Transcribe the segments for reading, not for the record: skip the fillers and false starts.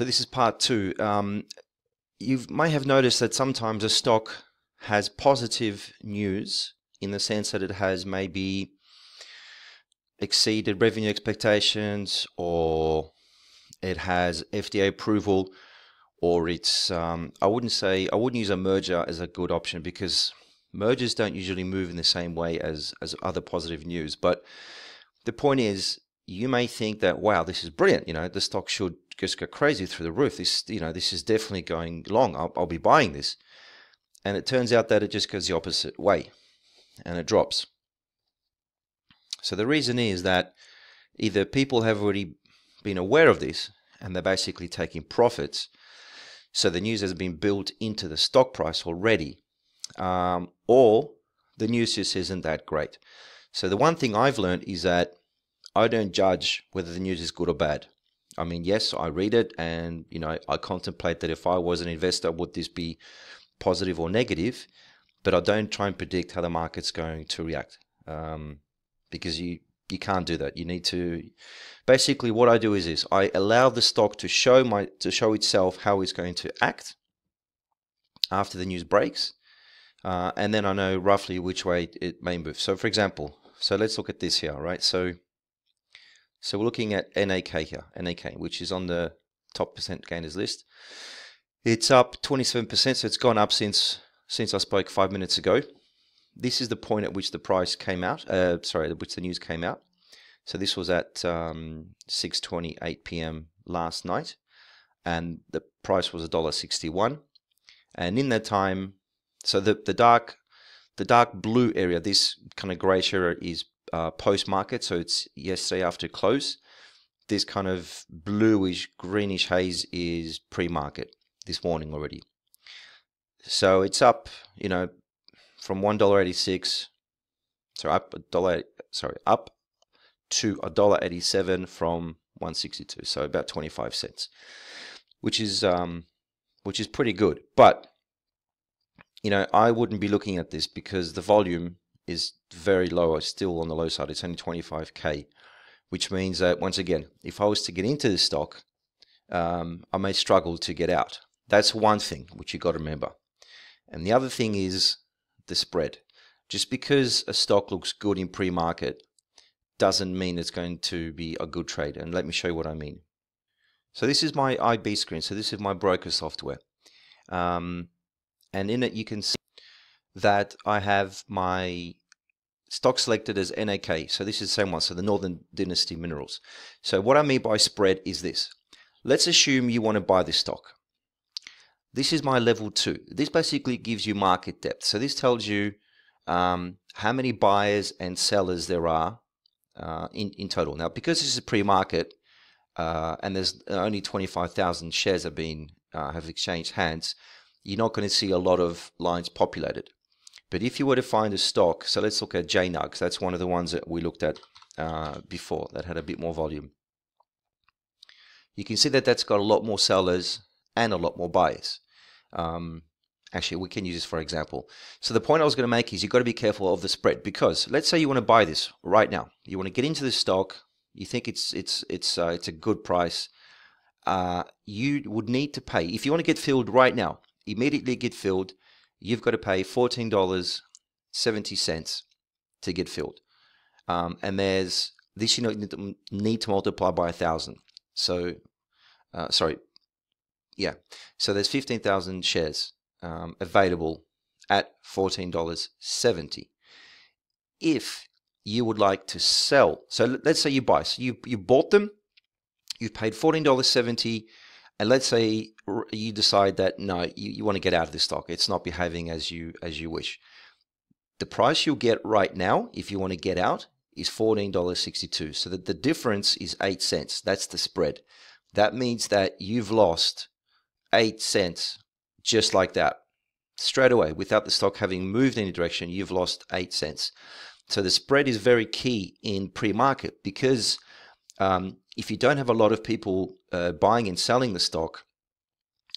So this is part two. You may have noticed that sometimes a stock has positive news in the sense that it has maybe exceeded revenue expectations, or it has FDA approval, or it's I wouldn't use a merger as a good option, because mergers don't usually move in the same way as other positive news. But the point is, you may think that, wow, this is brilliant. The stock should just go crazy through the roof. This is definitely going long. I'll be buying this. And it turns out that it just goes the opposite way and it drops. So the reason is that either people have already been aware of this and they're basically taking profits, so the news has been built into the stock price already, or the news just isn't that great. So the one thing I've learned is that I don't judge whether the news is good or bad. I mean, yes, I read it and, I contemplate that if I was an investor, would this be positive or negative? But I don't try and predict how the market's going to react, because you can't do that. You need to, basically what I do is this: I allow the stock to show itself how it's going to act after the news breaks, and then I know roughly which way it may move. So for example, let's look at this here, right? So we're looking at NAK here, NAK, which is on the top percent gainers list. It's up 27%, so it's gone up since I spoke 5 minutes ago. This is the point at which the price came out, at which the news came out. So this was at 6:28 p.m. last night, and the price was $1.61. And in that time, so the dark blue area, this kind of grayish area, is post-market, so it's yesterday after close. This kind of bluish greenish haze is pre-market, this morning already. So it's up, from $1.86, up to $1.87 from $1.62, so about 25 cents, which is pretty good. But I wouldn't be looking at this because the volume is very low. It's still on the low side. It's only 25k, which means that, once again, if I was to get into this stock, I may struggle to get out. That's one thing which you got to remember. And the other thing is the spread. Just because a stock looks good in pre-market doesn't mean it's going to be a good trade. And let me show you what I mean. So this is my IB screen. So this is my broker software. And in it you can see that I have my stock selected as NAK. So this is the same one, so the Northern Dynasty Minerals. So what I mean by spread is this. Let's assume you want to buy this stock. This is my level 2. This basically gives you market depth. So this tells you how many buyers and sellers there are in total. Now, because this is a pre-market and there's only 25,000 shares have exchanged hands, you're not going to see a lot of lines populated. But if you were to find a stock, so let's look at JNUG. That's one of the ones that we looked at before that had a bit more volume. You can see that that's got a lot more sellers and a lot more buyers. Actually, we can use this for example. So the point I was going to make is you've got to be careful of the spread, because let's say you want to buy this right now. You want to get into this stock. You think it's a good price. You would need to pay, if you want to get filled right now, immediately get filled, you've got to pay $14.70 to get filled. And there's this, need to multiply by 1,000. So, so there's 15,000 shares available at $14.70. If you would like to sell, so let's say you buy, so you bought them, you've paid $14.70, and let's say you decide that no, you want to get out of this stock. It's not behaving as you wish. The price you'll get right now, if you want to get out, is $14.62. So that the difference is 8 cents. That's the spread. That means that you've lost 8 cents just like that. Straight away, without the stock having moved in any direction, you've lost 8 cents. So the spread is very key in pre-market, because if you don't have a lot of people buying and selling the stock,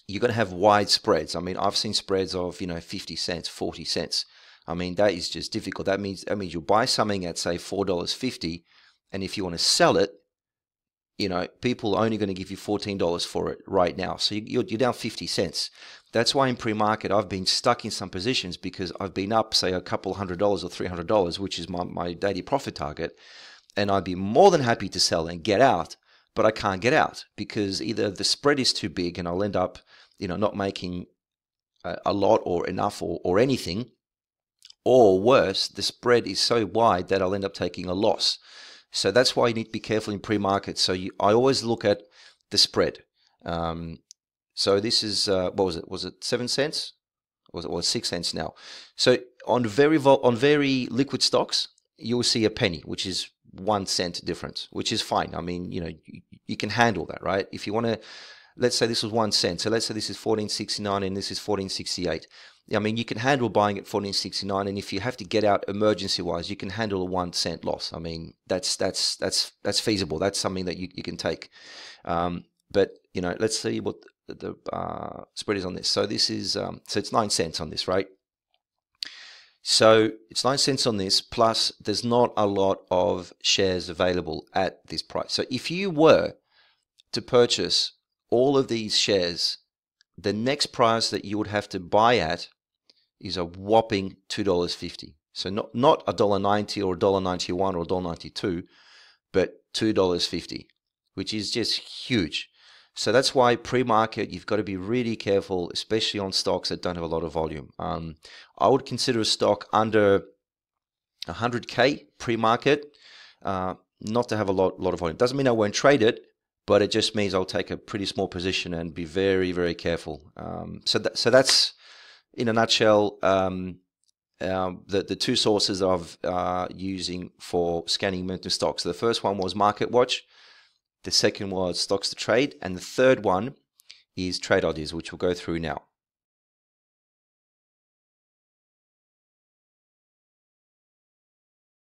you're going to have wide spreads. I mean, I've seen spreads of 50 cents, 40 cents. I mean, that is just difficult. That means you'll buy something at, say, $4.50, and if you want to sell it, you know, people are only going to give you $14 for it right now. So you're down 50 cents. That's why in pre-market, I've been stuck in some positions because I've been up, say, a couple $100 or $300, which is my daily profit target. And I'd be more than happy to sell and get out, but I can't get out because either the spread is too big and I'll end up, you know, not making a lot or enough or anything, or worse, the spread is so wide that I'll end up taking a loss. So that's why you need to be careful in pre-market. So I always look at the spread. So this is what was it? Was it 7 cents? Or 6 cents now? So on very liquid stocks, you'll see a penny, which is 1 cent difference, which is fine. I mean, you know, you can handle that, right? If you want to, let's say this was 1 cent. So let's say this is 14.69 and this is 14.68. I mean, you can handle buying at 14.69, and if you have to get out emergency-wise, you can handle a 1 cent loss. I mean, that's feasible. That's something that you can take. But you know, let's see what the spread is on this. So this is so it's 9 cents on this, right? So it's 9 cents on this, plus there's not a lot of shares available at this price. So if you were to purchase all of these shares, the next price that you would have to buy at is a whopping $2.50. So not $1.90 or $1.91 or $1.92, but $2.50, which is just huge. So that's why pre-market, you've got to be really careful, especially on stocks that don't have a lot of volume. I would consider a stock under 100K pre-market not to have a lot of volume. Doesn't mean I won't trade it, but it just means I'll take a pretty small position and be very, very careful. So that's, in a nutshell, the two sources of using for scanning momentum stocks. The first one was MarketWatch. The second was Stocks to Trade. And the third one is Trade Ideas, which we'll go through now.